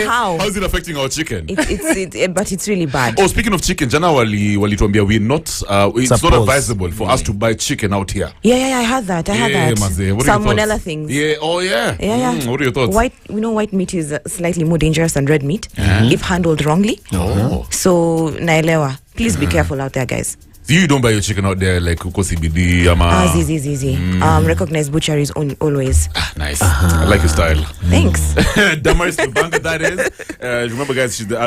How's it affecting our chicken? But it's really bad. Oh, speaking of chicken, Jana walituambia we're not. It's not advisable for us to buy chicken out here. Yeah, I heard that. Salmonella things. Yeah. Oh, yeah. Yeah. What are your thoughts? White meat is slightly more dangerous than red meat if handled wrongly. Oh. So naelewa. Please be careful out there, guys. You don't buy your chicken out there like uko CBD ama. Easy. Recognized butcheries always. Nice. I like your style. Thanks. Damaris Lubanga, that is. Remember, guys, she's the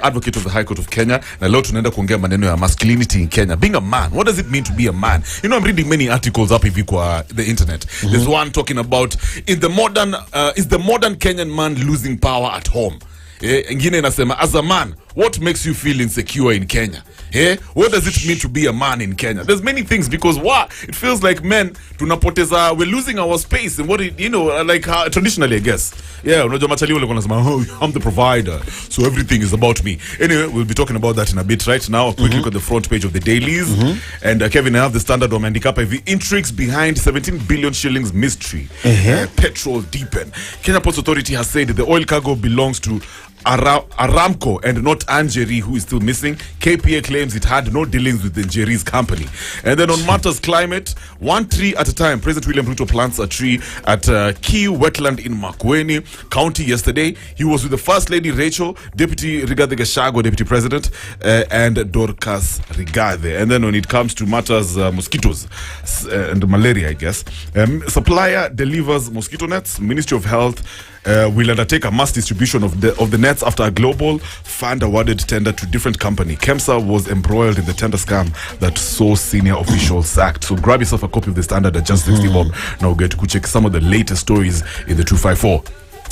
advocate of the High Court of Kenya. Na leo tunaenda kuongea maneno ya masculinity in Kenya. Being a man, what does it mean to be a man? You know, I'm reading many articles up hivi kwa the internet. There's one talking about is the modern Kenyan man losing power at home? Ingine inasema, as a man, what makes you feel insecure in Kenya? What does it mean to be a man in Kenya? There's many things, because it feels like men tunapoteza, we're losing our space and like traditionally, I guess. Yeah, unajua machali wale wanasema, oh, I'm the provider, so everything is about me. Anyway, we'll be talking about that in a bit. Right now, a quick look at the front page of the dailies. And Kevin, I have the Standard wameandika hapa hivi, intrigues behind 17 billion shillings mystery. Petrol deepen. Kenya Ports Authority has said the oil cargo belongs to Aramco and not Anjeri, who is still missing. KPA claims it had no dealings with the Njeri's company. And then on matters climate, one tree at a time, President William Ruto plants a tree at Key Wetland in Makueni County yesterday. He was with the First Lady Rachel, Deputy Rigathi Gachagua, Deputy President, and Dorcas Rigathi. And then when it comes to matters mosquitoes and malaria, I guess, supplier delivers mosquito nets. Ministry of Health will undertake a mass distribution of the nets after a global fund awarded tender to different company. KEMSA was embroiled in the tender scam that saw senior officials sacked. So grab yourself a copy of the Standard at just 60 bob. Now we'll get to check some of the latest stories in the 254.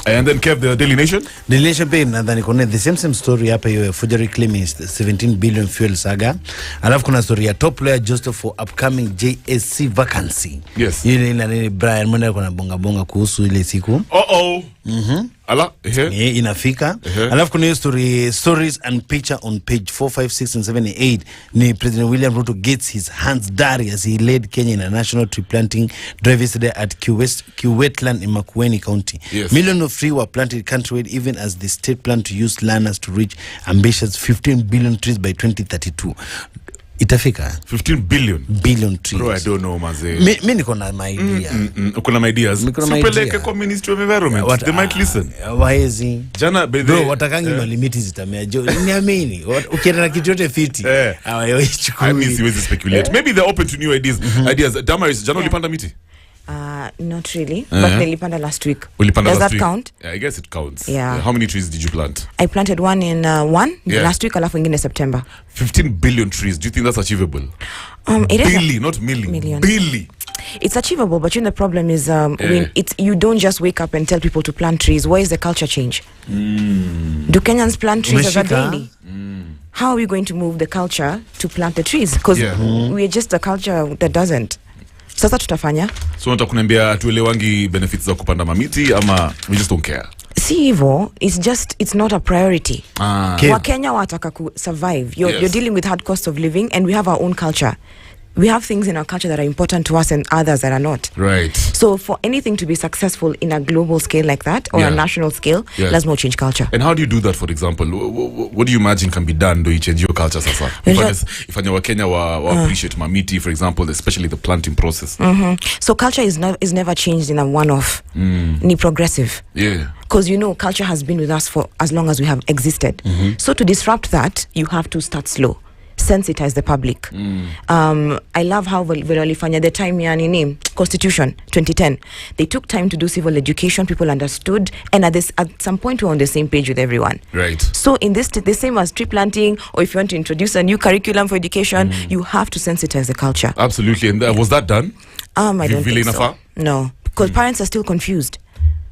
And then Kev, the Daily Nation. Daily Nation pay nadhani kuna the same story hapa hiyo forgery claim is 17 billion fuel saga. Alafu kuna story ya top lawyer Joseph for upcoming JSC vacancy. Yes. Ile nani Brian mwana kuna bonga kuhusu ile siku. Ala, inafika. Alafu kuna hiyo stories and picture on page 4, 5, 6 and 7 and 8. Ni President William Ruto gets his hands dirty as he led Kenya in a national tree planting drive yesterday at Q Wetland in Makueni County. Yes. Millions of trees were planted countrywide, even as the state planned to use learners to reach ambitious 15 billion trees by 2032. Itafika 15 billion trees. Bro, I don't know, maze. Mi niko na my idea. Uko na my ideas. Supeleke kwa Ministry of Environment. They might listen. Waezi. Jana bro, watakangi malimiti zitamea. Niamini. Ukienda na kitu yote fiti. Hawaichukui. I mean, siwezi speculate. Maybe they're open to new ideas. Damaris, jana ulipanda miti? Not really, but nilipanda last week. Does that count? Yeah, I guess it counts. Yeah. How many trees did you plant? I planted one in last week, alafu ingine September. 15 billion trees. Do you think that's achievable? Billy, not million. Billy. It's achievable, but the problem is you don't just wake up and tell people to plant trees. Where is the culture change? Do Kenyans plant trees as a daily? How are we going to move the culture to plant the trees? Because we're just a culture that doesn't. Sasa tutafanya. So unataka kuniambia tuelewangi benefits za kupanda mamiti ama we just don't care? See hivyo, it's not a priority. Wakenya wataka ku survive. You're dealing with hard cost of living, and we have our own culture. We have things in our culture that are important to us and others that are not. Right. So for anything to be successful in a global scale like that, or a national scale, let's not change culture. And how do you do that, for example? What do you imagine can be done to change your culture sasa? If Kenya appreciate mamiti, for example, especially the planting process. So culture is never changed in a one-off. Ni progressive. Yeah. Because culture has been with us for as long as we have existed. So to disrupt that, you have to start slow. Sensitize the public. I love how walifanya the time ya nini Constitution 2010. They took time to do civil education. People understood, and at some point we're on the same page with everyone. Right. So in this, the same as tree planting, or if you want to introduce a new curriculum for education, you have to sensitize the culture. Absolutely. And was that done? I don't think so. No, because parents are still confused.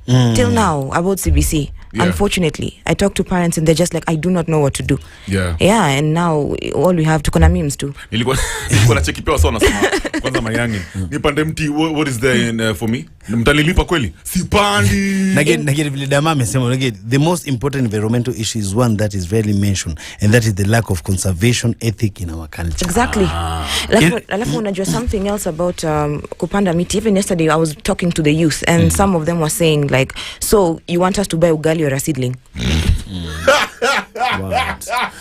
Till now about CBC. Unfortunately, I talk to parents and they're just like, I do not know what to do. And now all we have to kuna memes too. Nilikuwa nacheki pia sana kwanza mayangi. Nipande mti, what is there in for me? Mtalilipa kweli? Sipandi. Nageni vile dama amesema, the most important environmental issue is one that is rarely mentioned, and that is the lack of conservation ethic in our culture. Exactly. Alafu unajua something else about kupanda miti. Even yesterday I was talking to the youth, and some of them were saying like, so you want us to buy ugali mahali you're a seedling.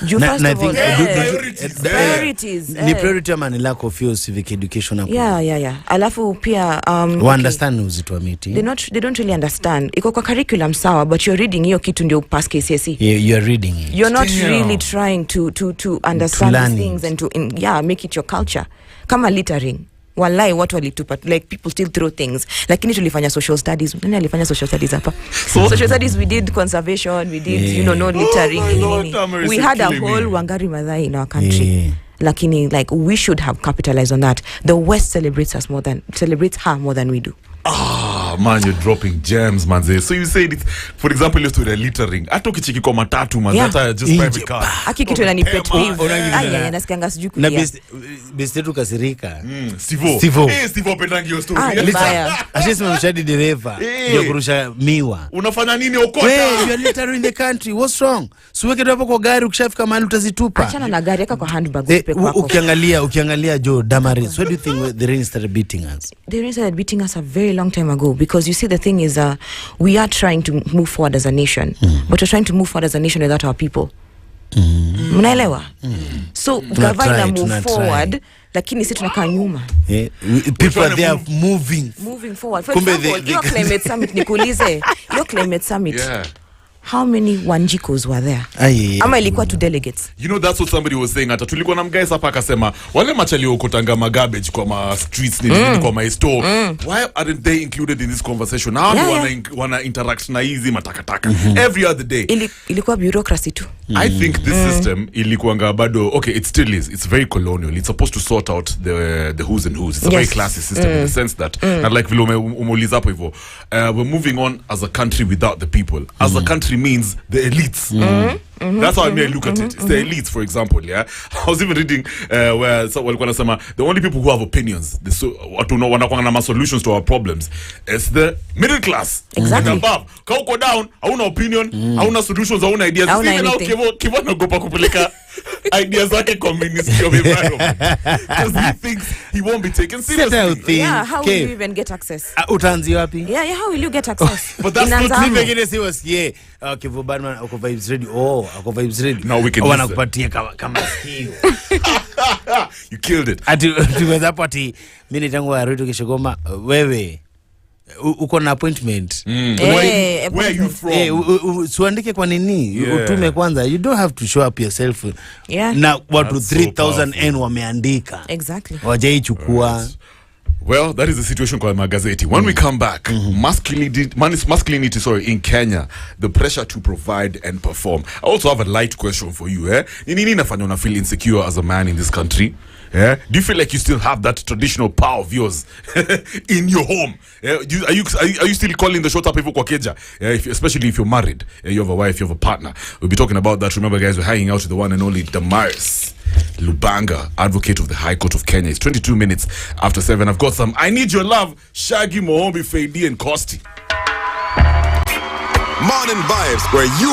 You Na- first na I of all, think, priorities. Ni priority ama ni lack of your civic education hapo? Yeah. Alafu pia Understand uzito wa miti. they don't really understand. Iko kwa curriculum sawa, but you're reading hiyo kitu ndio pass KCSE. You're reading it. You're not really trying to understand learn these things and make it your culture. Kama littering. Wallahi watu walitupa, like people still throw things. Lakini tulifanya social studies. Nani alifanya social studies hapa? Social studies, we did conservation, we did no littering. We had a whole Wangari Maathai in our country. Lakini like we should have capitalized on that. The West celebrates her more than we do. Man, you're dropping gems, manze. So you said it, for example, you stood littering. Hata ukicheki kwa matatu, man, hata just private car. Aki kitu inani pet peeve. Nasikianga sijui kulia. Na bestetu kasirika. Stivo pendangi yo story. Ashesema mshadi dereva ya kurusha miwa. Unafanya nini okota? Hey, you are littering in the country. What's wrong? Suweke tu hapo kwa gari, ukishafika mahali utazitupa. Achana na gari, yaka kwa handbag usipe kwako. Ukiangalia Joe Damaris, what do you think the rain started beating us? The rain started beating us a very long time ago, because you see the thing is we are trying to move forward as a nation, but we're trying to move forward as a nation without our people. Mnaelewa? So gavana move forward, lakini sisi tunakaa nyuma. People they are moving forward. For example, your climate summit, nikuulize, your climate summit. How many Wanjikos were there? Ama ilikuwa two delegates? You know, that's what somebody was saying. Hata tulikuwa na mguys hapa akasema wale machali okotanga magarbage kwa ma streets ni kwa ma store. Why aren't they included in this conversation? How wana interact na hizi matakataka every other day? Ilikuwa bureaucracy too. I think this system ilikuwanga bado, okay, it still is. It's very colonial. It's supposed to sort out the who's and who's. It's a very classy system in the sense that, not like vile umeuliza hapo hivyo, we're moving on as a country without the people. As a country means the elites. That's how I may look at it. It's the elites, for example. I was even reading where the only people who have opinions, wanakuwa solutions to our problems, is the middle class. Exactly. And above. Kauko down, hauna opinion, hauna solutions, hauna ideas. Even now Kivo nagopa kupeleka ideas zake kwa Ministry of Environment, because he thinks he won't be taken seriously. How will you even get access? Utaanzi wapi? How will you get access? But that's not pengine si wasikie Kivu Badman ako VybezRadio. Ako VybezRadio. Now we can wanakupatia kama sikio. You killed it. Ati tuweza hapo ati mimi tangu wa radio Kishogoma, wewe uko na appointment. Where are you from? Suandike kwa nini? Utume kwanza. You don't have to show up yourself. Na watu 3000 N wameandika. Exactly. Wajaichukua. Well, that is the situation kwa magazeti. When we come back, masculinity in Kenya, the pressure to provide and perform. I also have a light question for you. Nini nafanya una feel insecure as a man in this country? Do you feel like you still have that traditional power of yours in your home? Are you still calling the shot up people kwa keja? Especially if you're married, you have a wife, you have a partner. We'll be talking about that. Remember, guys, we're hanging out with the one and only Damaris Lubanga, advocate of the High Court of Kenya. It's 22 minutes after 7. I've got some I Need Your Love, Shaggy, Mohombi, Fady, and Kosti. Morning Vibes, where you